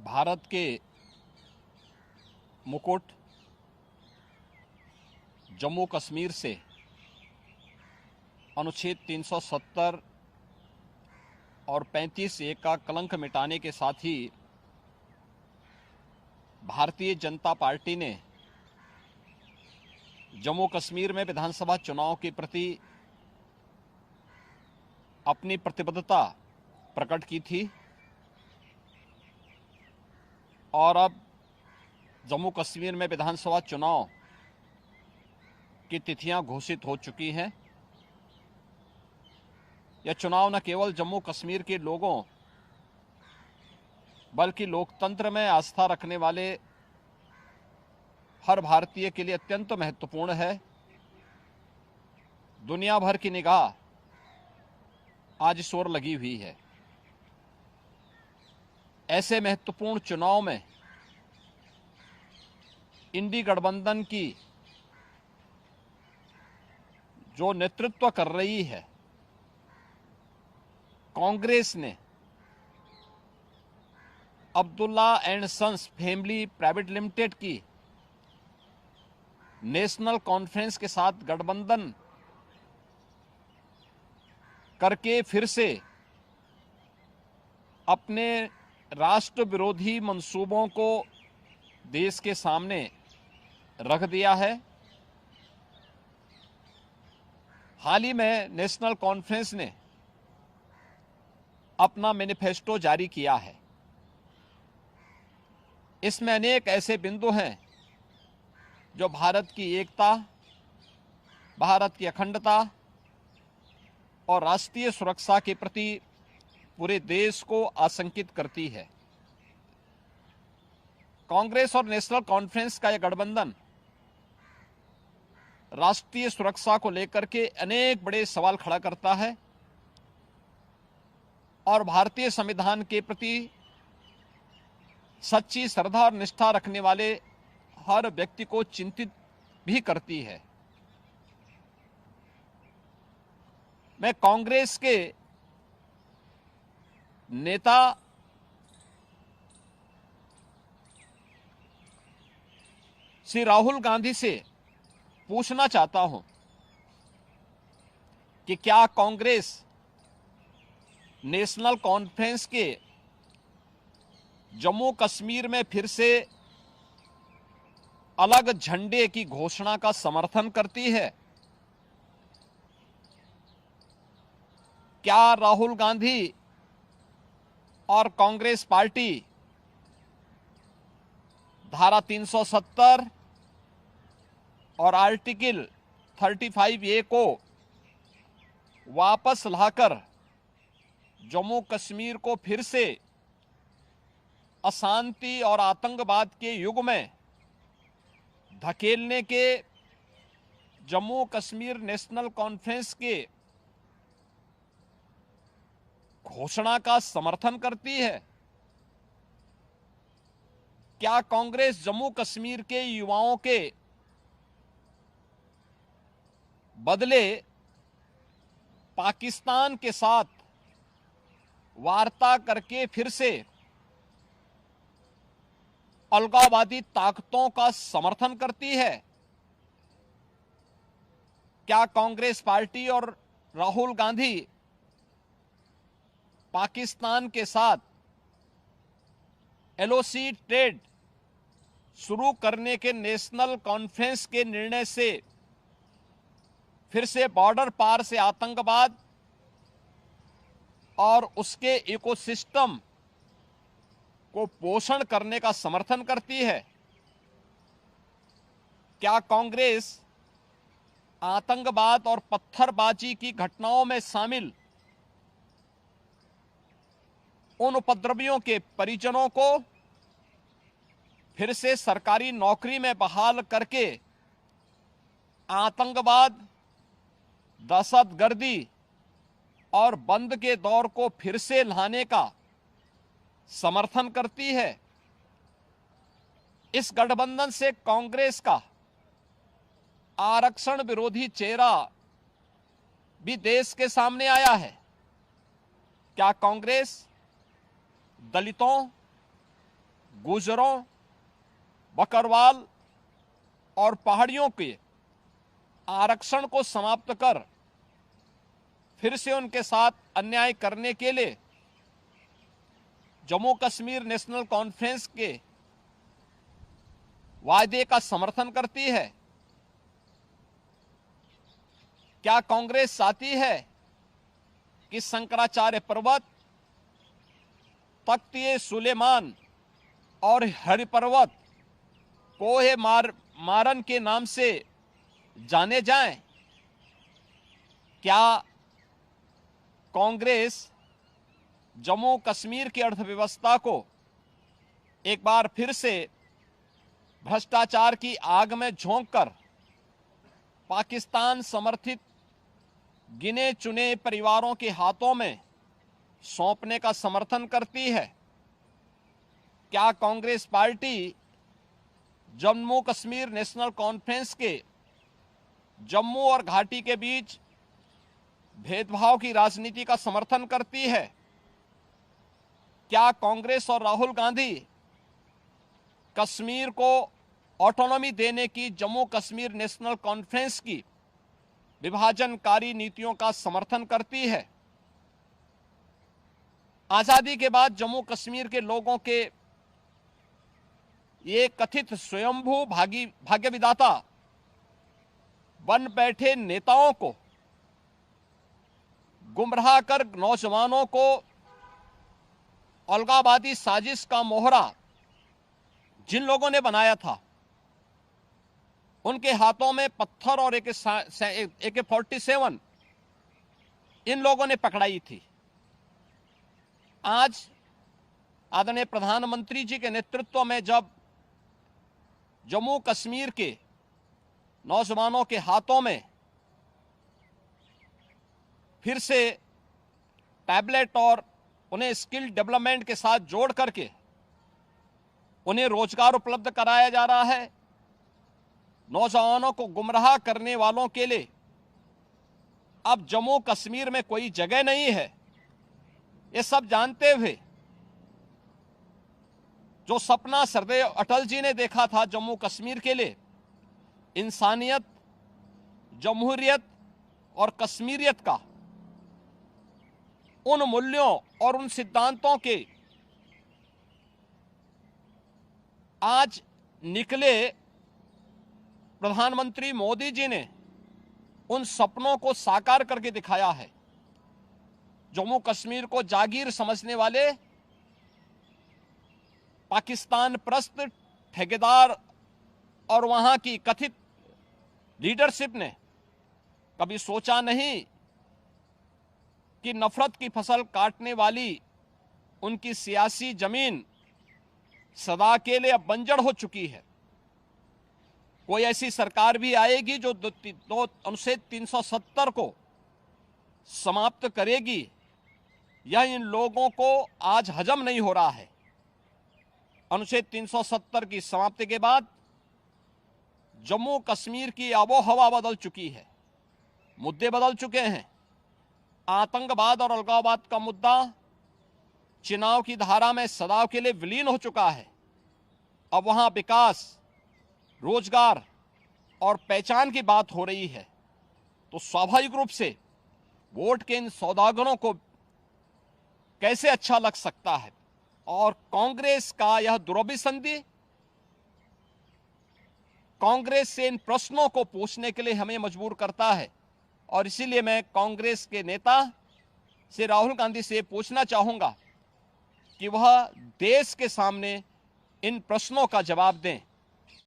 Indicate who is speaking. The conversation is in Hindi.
Speaker 1: भारत के मुकुट जम्मू कश्मीर से अनुच्छेद 370 और 35(a) का कलंक मिटाने के साथ ही भारतीय जनता पार्टी ने जम्मू कश्मीर में विधानसभा चुनाव के प्रति अपनी प्रतिबद्धता प्रकट की थी और अब जम्मू कश्मीर में विधानसभा चुनाव की तिथियां घोषित हो चुकी हैं। यह चुनाव न केवल जम्मू कश्मीर के लोगों बल्कि लोकतंत्र में आस्था रखने वाले हर भारतीय के लिए अत्यंत महत्वपूर्ण है। दुनिया भर की निगाह आज इस ओर लगी हुई है। ऐसे महत्वपूर्ण चुनाव में इंडी गठबंधन की जो नेतृत्व कर रही है कांग्रेस ने Abdullah and sons family private limited की नेशनल कॉन्फ्रेंस के साथ गठबंधन करके फिर से अपने राष्ट्र विरोधी मंसूबों को देश के सामने रख दिया है। हाल ही में नेशनल कॉन्फ्रेंस ने अपना मैनिफेस्टो जारी किया है। इसमें अनेक ऐसे बिंदु हैं जो भारत की एकता, भारत की अखंडता और राष्ट्रीय सुरक्षा के प्रति पूरे देश को आशंकित करती है। कांग्रेस और नेशनल कॉन्फ्रेंस का यह गठबंधन राष्ट्रीय सुरक्षा को लेकर के अनेक बड़े सवाल खड़ा करता है और भारतीय संविधान के प्रति सच्ची श्रद्धा और निष्ठा रखने वाले हर व्यक्ति को चिंतित भी करती है। मैं कांग्रेस के नेता श्री राहुल गांधी से पूछना चाहता हूं कि क्या कांग्रेस नेशनल कॉन्फ्रेंस के जम्मू कश्मीर में फिर से अलग झंडे की घोषणा का समर्थन करती है? क्या राहुल गांधी और कांग्रेस पार्टी धारा 370 और आर्टिकल 35(a) को वापस लाकर जम्मू कश्मीर को फिर से अशांति और आतंकवाद के युग में धकेलने के जम्मू कश्मीर नेशनल कॉन्फ्रेंस के घोषणा का समर्थन करती है? क्या कांग्रेस जम्मू कश्मीर के युवाओं के बदले पाकिस्तान के साथ वार्ता करके फिर से अलगाववादी ताकतों का समर्थन करती है? क्या कांग्रेस पार्टी और राहुल गांधी पाकिस्तान के साथ एलओसी ट्रेड शुरू करने के नेशनल कॉन्फ्रेंस के निर्णय से फिर से बॉर्डर पार से आतंकवाद और उसके इकोसिस्टम को पोषण करने का समर्थन करती है? क्या कांग्रेस आतंकवाद और पत्थरबाजी की घटनाओं में शामिल उन उपद्रवियों के परिजनों को फिर से सरकारी नौकरी में बहाल करके आतंकवाद, दहशतगर्दी और बंद के दौर को फिर से लाने का समर्थन करती है? इस गठबंधन से कांग्रेस का आरक्षण विरोधी चेहरा भी देश के सामने आया है। क्या कांग्रेस दलितों, गुर्जरों, बकरवाल और पहाड़ियों के आरक्षण को समाप्त कर फिर से उनके साथ अन्याय करने के लिए जम्मू कश्मीर नेशनल कॉन्फ्रेंस के वायदे का समर्थन करती है? क्या कांग्रेस चाहती है कि शंकराचार्य पर्वत, तख्त सुलेमान और हरि पर्वत कोहे मारन के नाम से जाने जाएं? क्या कांग्रेस जम्मू कश्मीर की अर्थव्यवस्था को एक बार फिर से भ्रष्टाचार की आग में झोंककर पाकिस्तान समर्थित गिने चुने परिवारों के हाथों में सौंपने का समर्थन करती है? क्या Congress party Jammu Kashmir national Conference के जम्मू और घाटी के बीच भेदभाव की राजनीति का समर्थन करती है? क्या कांग्रेस और राहुल गांधी कश्मीर को ऑटोनॉमी देने की जम्मू कश्मीर नेशनल कॉन्फ्रेंस की विभाजनकारी नीतियों का समर्थन करती है? आजादी के बाद जम्मू कश्मीर के लोगों के ये कथित स्वयंभू भाग्य विधाता बन बैठे नेताओं को गुमराह कर नौजवानों को अलगाववादी साजिश का मोहरा जिन लोगों ने बनाया था, उनके हाथों में पत्थर और AK-47 इन लोगों ने पकड़ाई थी। आज आदरणीय प्रधानमंत्री जी के नेतृत्व में जब जम्मू कश्मीर के नौजवानों के हाथों में फिर से टैबलेट और उन्हें स्किल डेवलपमेंट के साथ जोड़ करके उन्हें रोजगार उपलब्ध कराया जा रहा है, नौजवानों को गुमराह करने वालों के लिए अब जम्मू कश्मीर में कोई जगह नहीं है, ये सब जानते हुए जो सपना सरदेव अटल जी ने देखा था जम्मू कश्मीर के लिए, इंसानियत, जमहूरियत और कश्मीरियत का, उन मूल्यों और उन सिद्धांतों के आज निकले प्रधानमंत्री मोदी जी ने उन सपनों को साकार करके दिखाया है। जम्मू कश्मीर को जागीर समझने वाले पाकिस्तान प्रस्त ठेकेदार और वहां की कथित लीडरशिप ने कभी सोचा नहीं कि नफरत की फसल काटने वाली उनकी सियासी जमीन सदा के लिए अब बंजर हो चुकी है। कोई ऐसी सरकार भी आएगी जो अनुच्छेद 370 को समाप्त करेगी, यह इन लोगों को आज हजम नहीं हो रहा है। अनुच्छेद 370 की समाप्ति के बाद जम्मू कश्मीर की आबो हवा बदल चुकी है, मुद्दे बदल चुके हैं। आतंकवाद और अलगाववाद का मुद्दा चुनाव की धारा में सदैव के लिए विलीन हो चुका है। अब वहां विकास, रोजगार और पहचान की बात हो रही है, तो स्वाभाविक रूप से वोट के इन सौदागरों को कैसे अच्छा लग सकता है। और कांग्रेस का यह दुरभिसंधि कांग्रेस से इन प्रश्नों को पूछने के लिए हमें मजबूर करता है। और इसीलिए मैं कांग्रेस के नेता से, राहुल गांधी से पूछना चाहूंगा कि वह देश के सामने इन प्रश्नों का जवाब दें।